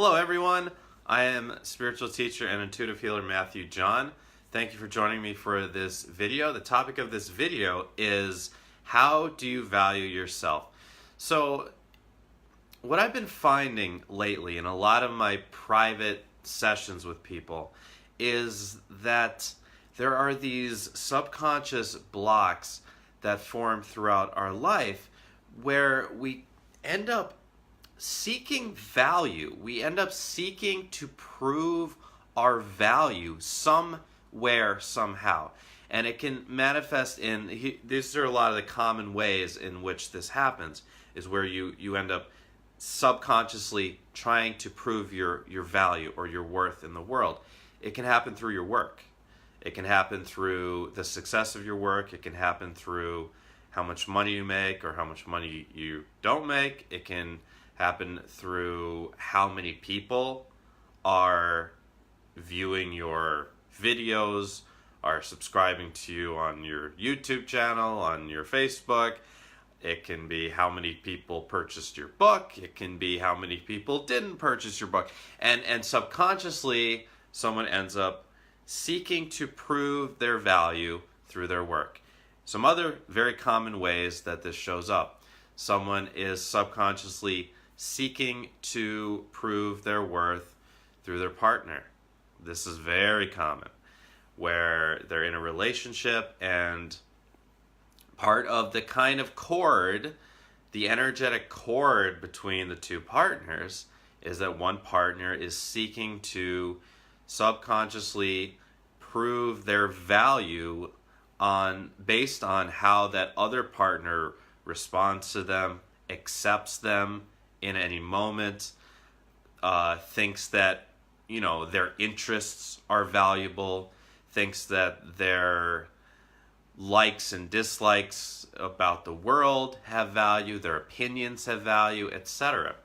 Hello everyone, I am spiritual teacher and intuitive healer Matthew John. Thank you for joining me for this video. The topic of this video is how do you value yourself? So what I've been finding lately in a lot of my private sessions with people is that there are these subconscious blocks that form throughout our life where we end up seeking value. We end up seeking to prove our value somewhere, somehow. And it can manifest in, these are a lot of the common ways in which this happens, is where you end up subconsciously trying to prove your value or your worth in the world. It can happen through your work. It can happen through the success of your work. It can happen through how much money you make or how much money you don't make. It can happen through how many people are viewing your videos, are subscribing to you on your YouTube channel, on your Facebook. It can be how many people purchased your book. It can be how many people didn't purchase your book. And subconsciously, someone ends up seeking to prove their value through their work. Some other very common ways that this shows up. Someone is subconsciously seeking to prove their worth through their partner. This is very common, where they're in a relationship and part of the kind of chord, the energetic chord between the two partners, is that one partner is seeking to subconsciously prove their value based on how that other partner responds to them, accepts them in any moment, thinks that their interests are valuable, thinks that their likes and dislikes about the world have value, their opinions have value, etc.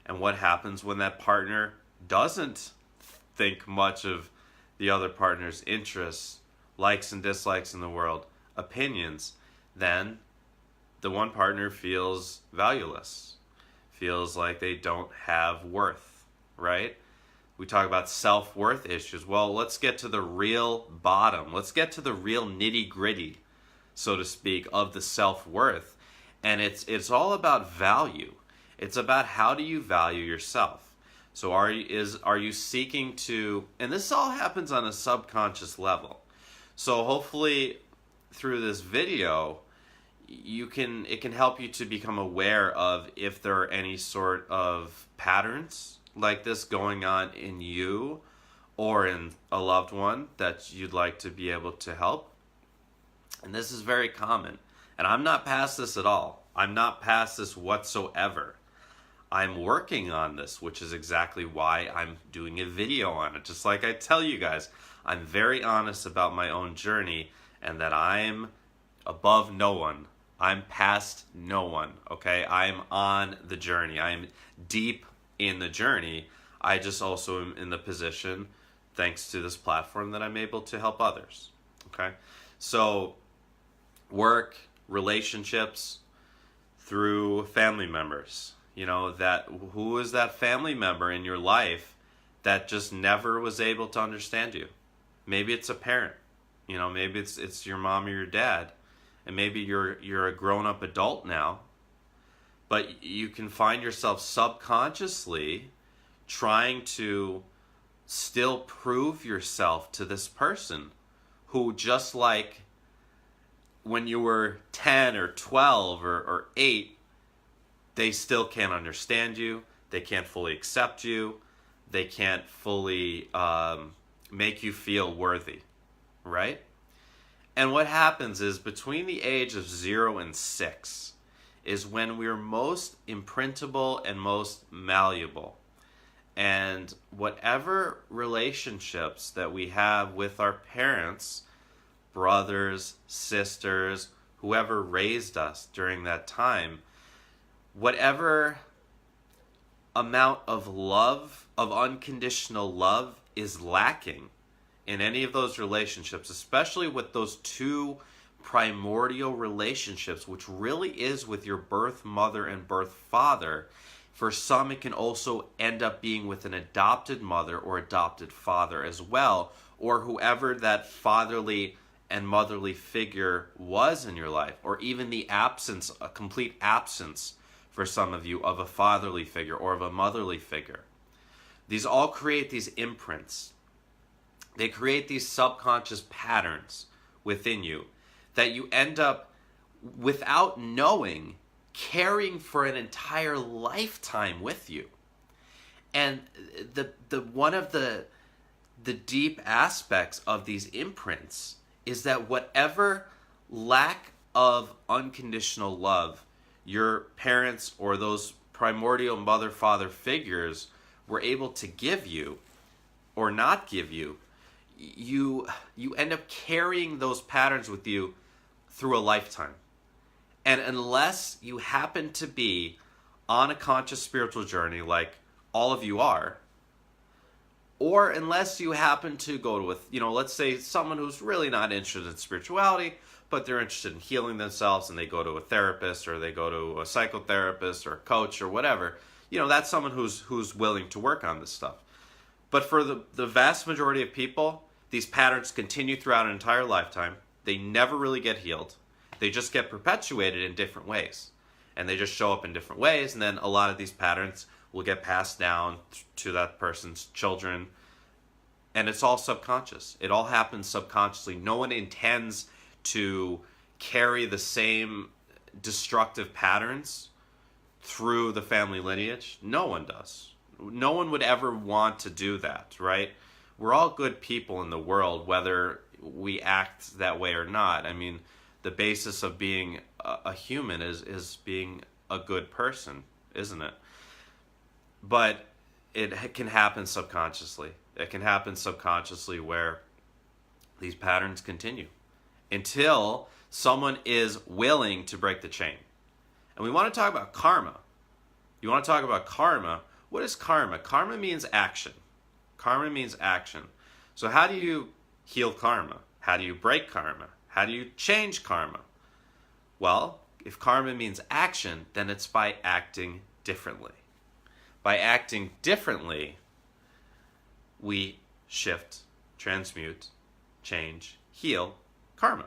And what happens when that partner doesn't think much of the other partner's interests, likes and dislikes in the world, opinions? Then the one partner feels valueless, feels like they don't have worth, right? We talk about self-worth issues. Well, let's get to the real bottom. Let's get to the real nitty-gritty, so to speak, of the self-worth. And it's all about value. It's about how do you value yourself. So are you seeking to, and this all happens on a subconscious level. So hopefully through this video, it can help you to become aware of if there are any sort of patterns like this going on in you or in a loved one that you'd like to be able to help. And this is very common. And I'm not past this at all. I'm not past this whatsoever. I'm working on this, which is exactly why I'm doing a video on it. Just like I tell you guys, I'm very honest about my own journey and that I'm above no one. I'm past no one, okay? I'm on the journey. I'm deep in the journey. I just also am in the position, thanks to this platform, that I'm able to help others, okay? So work, relationships, through family members. Who is that family member in your life that just never was able to understand you? Maybe it's a parent. Maybe it's your mom or your dad. And maybe you're a grown-up adult now, but you can find yourself subconsciously trying to still prove yourself to this person who, just like when you were 10 or 12 or 8, they still can't understand you, they can't fully accept you, they can't fully make you feel worthy, right? And what happens is between the age of 0 and 6 is when we're most imprintable and most malleable. And whatever relationships that we have with our parents, brothers, sisters, whoever raised us during that time, whatever amount of love, of unconditional love, is lacking in any of those relationships, especially with those two primordial relationships, which really is with your birth mother and birth father, For some, it can also end up being with an adopted mother or adopted father as well, or whoever that fatherly and motherly figure was in your life, or even the absence, a complete absence for some of you, of a fatherly figure or of a motherly figure. These all create these imprints. They create these subconscious patterns within you that you end up, without knowing, carrying for an entire lifetime with you. And the one of the deep aspects of these imprints is that whatever lack of unconditional love your parents or those primordial mother father figures were able to give you or not give you, you end up carrying those patterns with you through a lifetime. And unless you happen to be on a conscious spiritual journey like all of you are, or unless you happen to go with, let's say someone who's really not interested in spirituality, but they're interested in healing themselves and they go to a therapist or they go to a psychotherapist or a coach or whatever, that's someone who's willing to work on this stuff. But for the vast majority of people, these patterns continue throughout an entire lifetime. They never really get healed. They just get perpetuated in different ways. And they just show up in different ways, and then a lot of these patterns will get passed down to that person's children. And it's all subconscious. It all happens subconsciously. No one intends to carry the same destructive patterns through the family lineage. No one does. No one would ever want to do that, right? We're all good people in the world, whether we act that way or not. I mean, the basis of being a human is being a good person, isn't it? But it can happen subconsciously. It can happen subconsciously where these patterns continue until someone is willing to break the chain. And we want to talk about karma. You want to talk about karma? What is karma? Karma means action. Karma means action. So how do you heal karma? How do you break karma? How do you change karma? Well, if karma means action, then it's by acting differently. By acting differently, we shift, transmute, change, heal karma.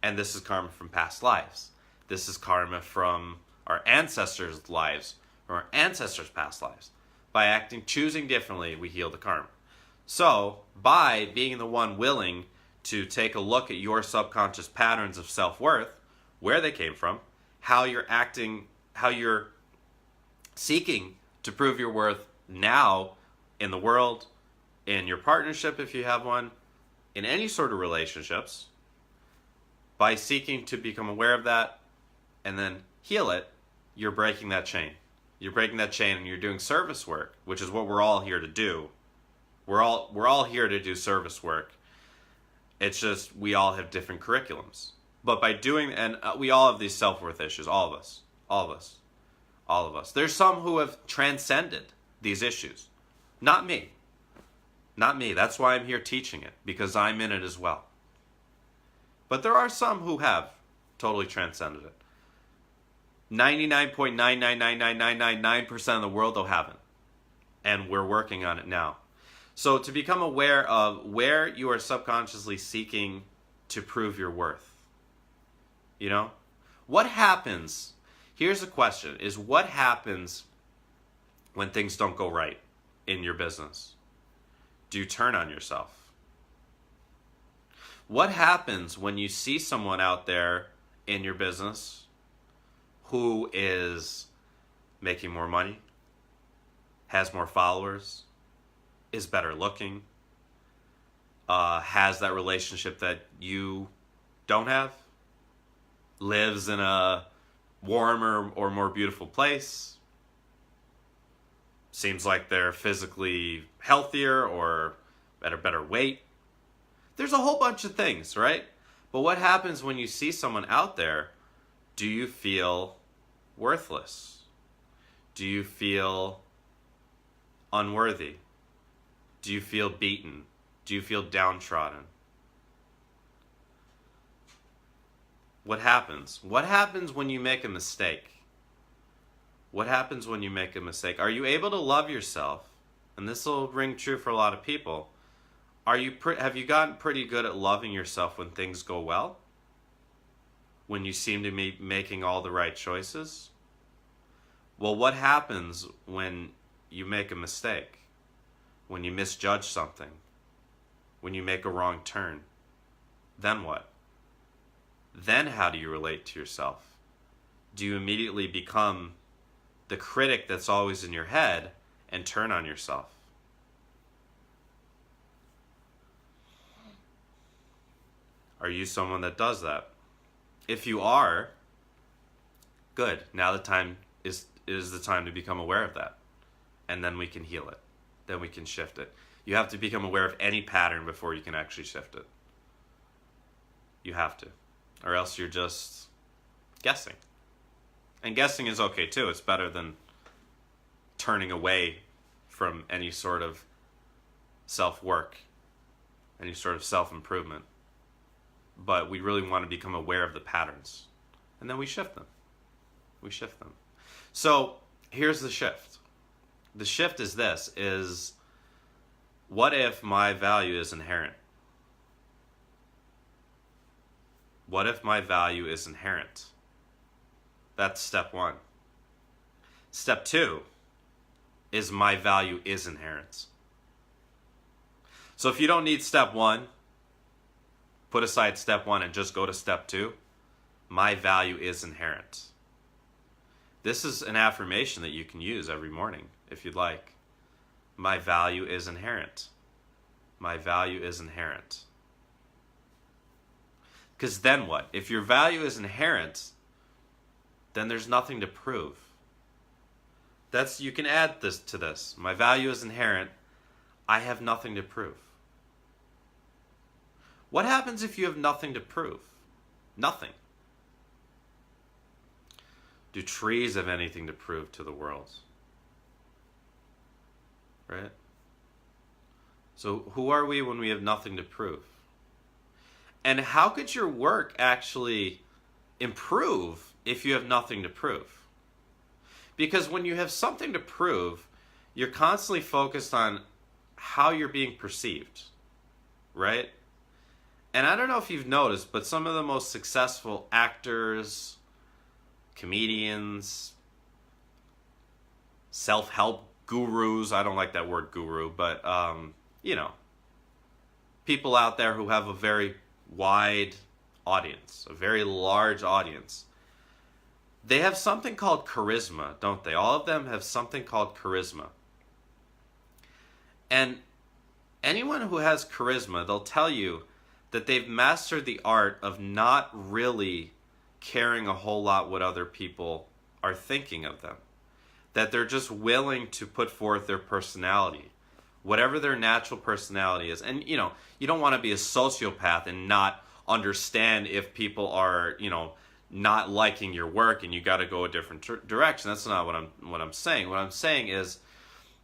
And this is karma from past lives. This is karma from our ancestors' lives, from our ancestors' past lives. By acting, choosing differently, we heal the karma. So, by being the one willing to take a look at your subconscious patterns of self-worth, where they came from, how you're acting, how you're seeking to prove your worth now in the world, in your partnership if you have one, in any sort of relationships, by seeking to become aware of that and then heal it, you're breaking that chain. You're breaking that chain and you're doing service work, which is what we're all here to do. We're all here to do service work. It's just we all have different curriculums. But by doing, and we all have these self-worth issues, all of us. There's some who have transcended these issues. Not me. Not me. That's why I'm here teaching it, because I'm in it as well. But there are some who have totally transcended it. 99.9999999% of the world, though, haven't. And we're working on it now. So to become aware of where you are subconsciously seeking to prove your worth. What happens, here's a question, is what happens when things don't go right in your business? Do you turn on yourself? What happens when you see someone out there in your business who is making more money, has more followers, is better looking, has that relationship that you don't have, lives in a warmer or more beautiful place, seems like they're physically healthier or at a better weight? There's a whole bunch of things, right? But what happens when you see someone out there? Do you feel worthless? Do you feel unworthy? Do you feel beaten? Do you feel downtrodden? What happens? What happens when you make a mistake? What happens when you make a mistake? Are you able to love yourself? And this will ring true for a lot of people. Have you gotten pretty good at loving yourself when things go well? When you seem to be making all the right choices? Well, what happens when you make a mistake? When you misjudge something? When you make a wrong turn? Then what? Then how do you relate to yourself? Do you immediately become the critic that's always in your head and turn on yourself? Are you someone that does that? If you are, good. Now the time is the time to become aware of that. And then we can heal it. Then we can shift it. You have to become aware of any pattern before you can actually shift it. You have to. Or else you're just guessing. And guessing is okay too. It's better than turning away from any sort of self-work, any sort of self-improvement. But we really want to become aware of the patterns. And then we shift them. We shift them. So here's the shift. The shift is this, is what if my value is inherent? What if my value is inherent? That's step one. Step two is my value is inherent. So if you don't need step one, put aside step one and just go to step two. My value is inherent. This is an affirmation that you can use every morning if you'd like. My value is inherent. My value is inherent. Because then what? If your value is inherent, then there's nothing to prove. You can add this to this. My value is inherent. I have nothing to prove. What happens if you have nothing to prove? Nothing. Do trees have anything to prove to the world? Right? So who are we when we have nothing to prove? And how could your work actually improve if you have nothing to prove? Because when you have something to prove, you're constantly focused on how you're being perceived, right? And I don't know if you've noticed, but some of the most successful actors, comedians, self-help gurus, I don't like that word guru, but, people out there who have a very wide audience, a very large audience. They have something called charisma, don't they? All of them have something called charisma. And anyone who has charisma, they'll tell you that they've mastered the art of not really caring a whole lot what other people are thinking of them. That they're just willing to put forth their personality, whatever their natural personality is. And, you don't want to be a sociopath and not understand if people are, not liking your work and you got to go a different direction. That's not what I'm saying. What I'm saying is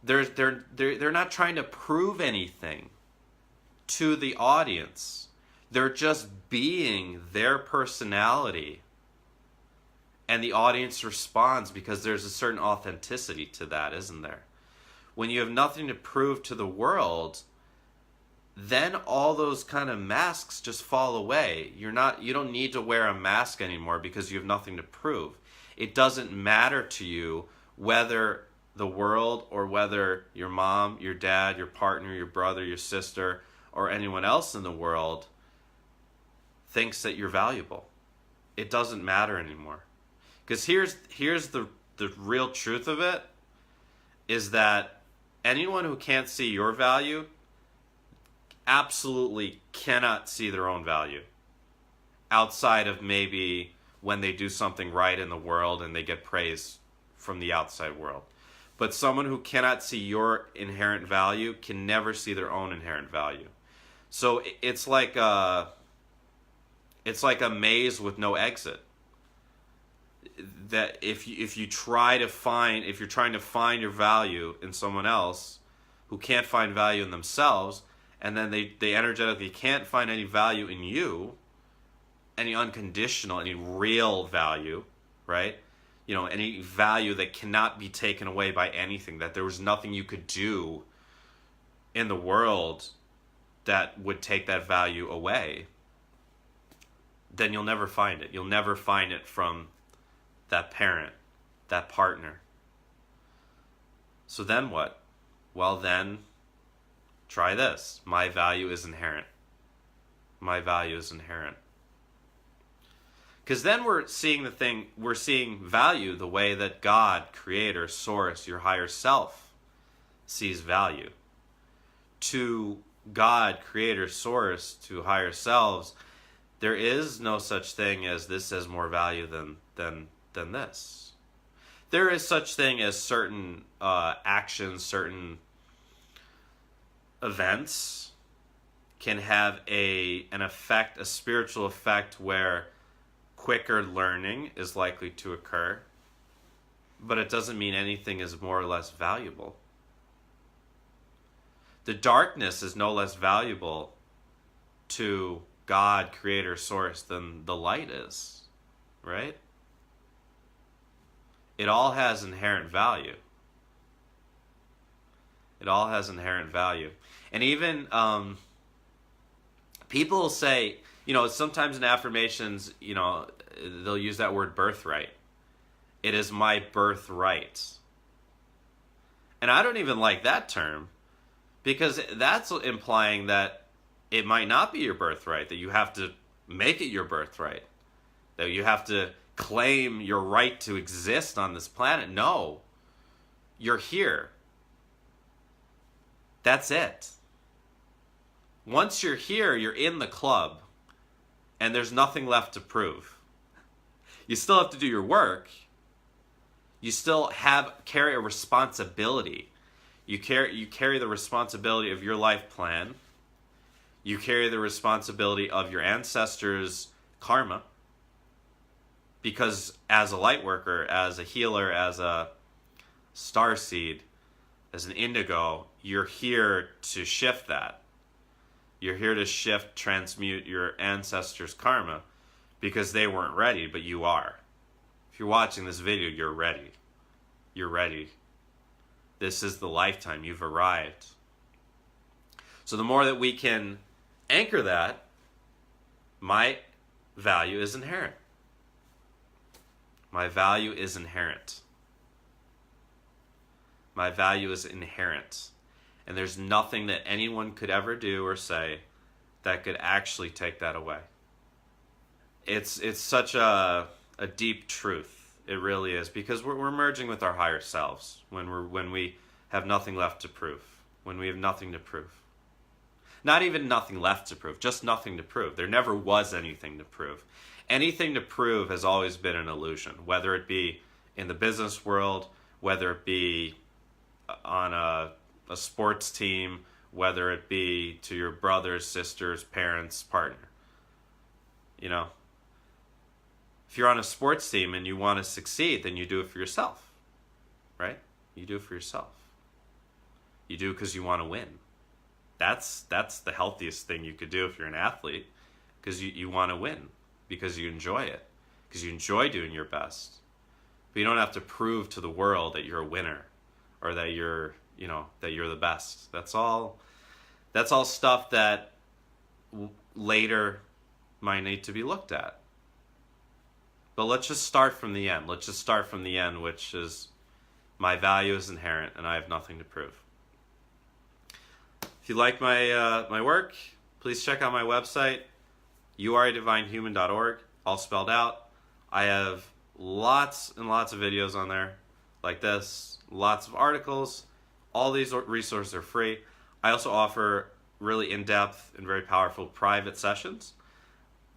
they're not trying to prove anything to the audience. They're just being their personality, and the audience responds because there's a certain authenticity to that, isn't there? When you have nothing to prove to the world, then all those kind of masks just fall away. You don't need to wear a mask anymore because you have nothing to prove. It doesn't matter to you whether the world or whether your mom, your dad, your partner, your brother, your sister, or anyone else in the world thinks that you're valuable. It doesn't matter anymore. Because here's the real truth of it, is that anyone who can't see your value absolutely cannot see their own value outside of maybe when they do something right in the world and they get praise from the outside world. But someone who cannot see your inherent value can never see their own inherent value. So it's like a maze with no exit. That if you're trying to find your value in someone else who can't find value in themselves, and then they energetically can't find any value in you, any unconditional, any real value, right? any value that cannot be taken away by anything, that there was nothing you could do in the world that would take that value away, then you'll never find it. You'll never find it from that parent, that partner. So then what? Well, then try this. My value is inherent. My value is inherent. Because then we're seeing value the way that God, Creator, Source, your higher self, sees value. To God, Creator, Source, to higher selves, there is no such thing as this has more value than this. There is such thing as certain actions, certain events can have an effect, a spiritual effect, where quicker learning is likely to occur, but it doesn't mean anything is more or less valuable. The darkness is no less valuable to God, Creator, Source, than the light is, right? It all has inherent value. It all has inherent value. And even people say, sometimes in affirmations, they'll use that word birthright. It is my birthright. And I don't even like that term, because that's implying that it might not be your birthright, that you have to make it your birthright, that you have to claim your right to exist on this planet. No, you're here. That's it. Once you're here, you're in the club, and there's nothing left to prove. You still have to do your work. You still carry a responsibility. You carry the responsibility of your life plan. You carry the responsibility of your ancestors' karma. Because as a light worker, as a healer, as a starseed, as an indigo, you're here to shift that. You're here to transmute your ancestors' karma, because they weren't ready, but you are. If you're watching this video, you're ready. You're ready. This is the lifetime. You've arrived. So the more that we can anchor that, my value is inherent. My value is inherent. My value is inherent. And there's nothing that anyone could ever do or say that could actually take that away. It's such a deep truth. It really is, because we're merging with our higher selves when we have nothing left to prove. When we have nothing to prove. Not even nothing left to prove, just nothing to prove. There never was anything to prove. Anything to prove has always been an illusion, whether it be in the business world, whether it be on a sports team, whether it be to your brothers, sisters, parents, partner. If you're on a sports team and you want to succeed, then you do it for yourself, right? You do it for yourself. You do it because you want to win. That's the healthiest thing you could do if you're an athlete, because you want to win, because you enjoy it, because you enjoy doing your best. But you don't have to prove to the world that you're a winner, or that you're the best. That's all stuff that later might need to be looked at. But let's just start from the end. Let's just start from the end, which is my value is inherent and I have nothing to prove. If you like my work, please check out my website, youaredivinehuman.org, all spelled out. I have lots and lots of videos on there like this, lots of articles. All these resources are free. I also offer really in-depth and very powerful private sessions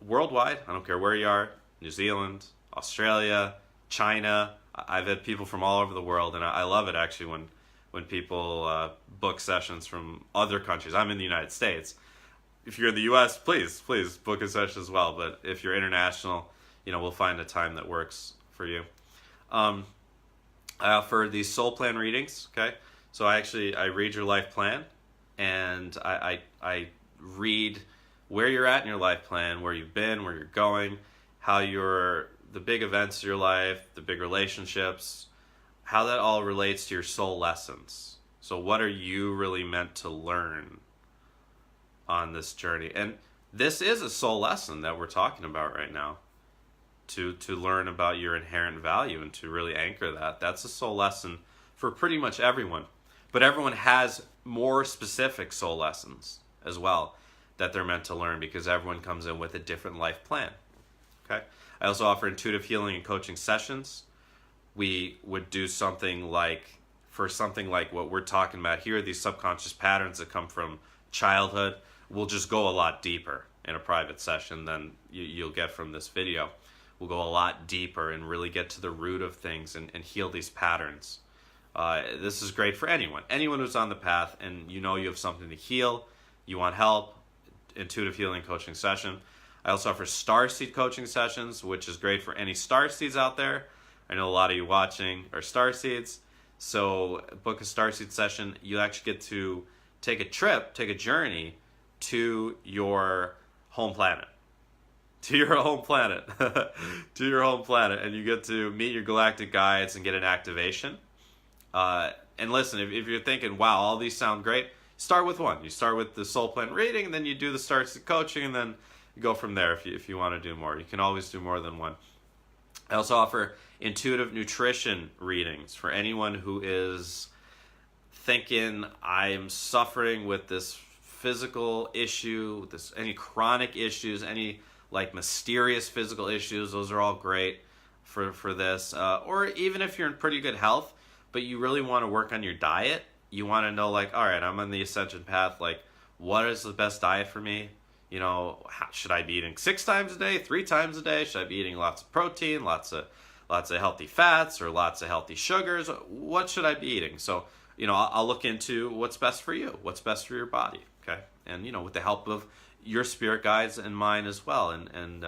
worldwide. I don't care where you are, New Zealand, Australia, China. I've had people from all over the world, and I love it actually when people book sessions from other countries. I'm in the United States. If you're in the U.S., please book a session as well. But if you're international, we'll find a time that works for you. I offer these soul plan readings, okay? So I read your life plan, and I read where you're at in your life plan, where you've been, where you're going, how you're the big events of your life, the big relationships, how that all relates to your soul lessons. So what are you really meant to learn on this journey? And this is a soul lesson that we're talking about right now. To learn about your inherent value and to really anchor that. That's a soul lesson for pretty much everyone. But everyone has more specific soul lessons as well that they're meant to learn, because everyone comes in with a different life plan. Okay? I also offer intuitive healing and coaching sessions. We would do something like what we're talking about here, these subconscious patterns that come from childhood. We'll just go a lot deeper in a private session than you'll get from this video. We'll go a lot deeper and really get to the root of things and heal these patterns. This is great for anyone who's on the path and you have something to heal, you want help. Intuitive healing coaching session. I also offer starseed coaching sessions, which is great for any starseeds out there. I know a lot of you watching are starseeds, so book a starseed session. You actually get to take a journey to your home planet. To your home planet, and you get to meet your galactic guides and get an activation. And listen, if you're thinking, wow, all these sound great, start with one. You start with the soul plan reading, and then you do the starseed coaching, and then you go from there if you want to do more. You can always do more than one. I also offer intuitive nutrition readings for anyone who is thinking, I'm suffering with this physical issue, any chronic issues, any like mysterious physical issues. Those are all great for this. Or even if you're in pretty good health, but you really want to work on your diet, you want to know, like, all right, I'm on the Ascension path, like, what is the best diet for me? Should I be eating 6 times a day, 3 times a day? Should I be eating lots of protein, lots of healthy fats, or lots of healthy sugars? What should I be eating? So, I'll look into what's best for you, what's best for your body, okay? And, with the help of your spirit guides and mine as well, and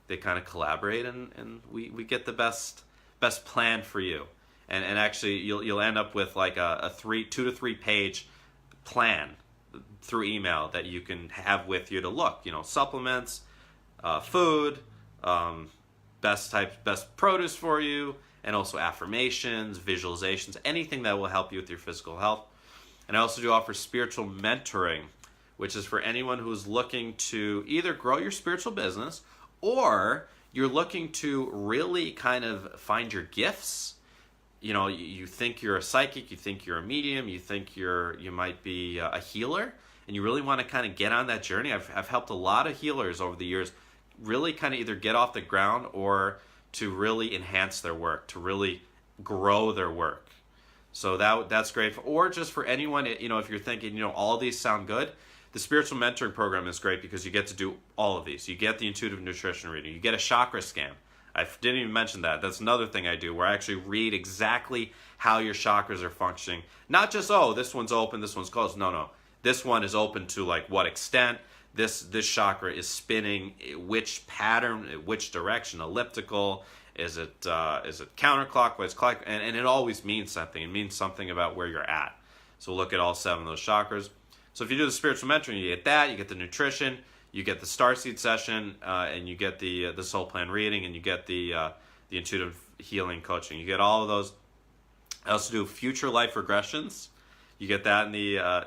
they kind of collaborate, and we get the best plan for you. And actually, you'll end up with like a 2 to 3 page plan through email that you can have with you to look. Supplements, food, best produce for you, and also affirmations, visualizations, anything that will help you with your physical health. And I also do offer spiritual mentoring, which is for anyone who's looking to either grow your spiritual business, or you're looking to really kind of find your gifts. You think you're a psychic, you think you're a medium, you think you might be a healer, and you really want to kind of get on that journey. I've helped a lot of healers over the years really kind of either get off the ground or to really enhance their work, to really grow their work. So that's great. Or just for anyone, if you're thinking, all of these sound good, the spiritual mentoring program is great because you get to do all of these. You get the intuitive nutrition reading, you get a chakra scan. I didn't even mention that. That's another thing I do, where I actually read exactly how your chakras are functioning. Not just, this one's open, this one's closed. No. This one is open to like what extent. This chakra is spinning, which pattern, which direction, elliptical, is it counterclockwise, clockwise, and it always means something. It means something about where you're at. So look at all 7 of those chakras. So if you do the spiritual mentoring, you get that, you get the nutrition, you get the starseed session, and you get the soul plan reading, and you get the intuitive healing coaching. You get all of those. I also do future life regressions. You get that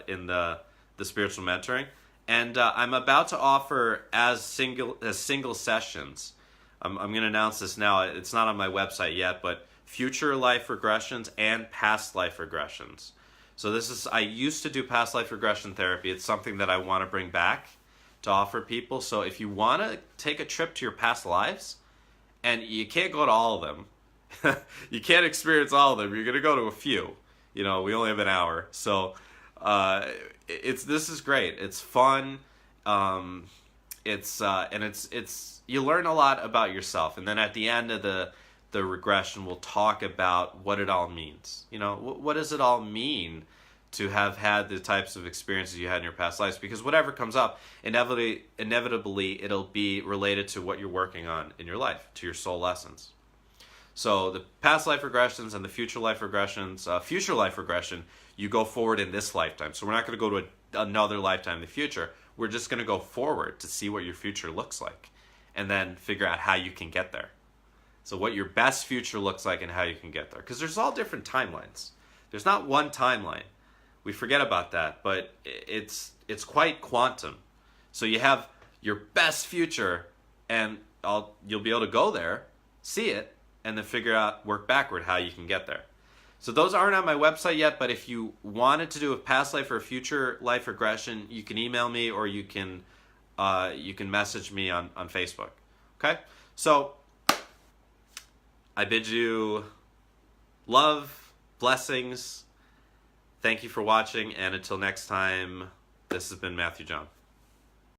in the spiritual mentoring, and I'm about to offer as single sessions. I'm going to announce this now. It's not on my website yet, but future life regressions and past life regressions. So I used to do past life regression therapy. It's something that I want to bring back to offer people. So if you want to take a trip to your past lives, and you can't go to all of them, you can't experience all of them, you're going to go to a few. We only have an hour. So this is great. It's fun. It's you learn a lot about yourself. And then at the end of the regression, we'll talk about what it all means. What does it all mean to have had the types of experiences you had in your past lives? Because whatever comes up, inevitably it'll be related to what you're working on in your life, to your soul lessons. So the past life regressions and the future life regressions, future life regression, you go forward in this lifetime. So we're not going to go to another lifetime in the future. We're just going to go forward to see what your future looks like, and then figure out how you can get there. So what your best future looks like and how you can get there. Because there's all different timelines. There's not one timeline. We forget about that, but it's quite quantum. So you have your best future, and you'll be able to go there, see it, and then work backward how you can get there. So those aren't on my website yet, but if you wanted to do a past life or a future life regression, you can email me or you can message me on Facebook. Okay? So I bid you love, blessings. Thank you for watching, and until next time, this has been Matthew John.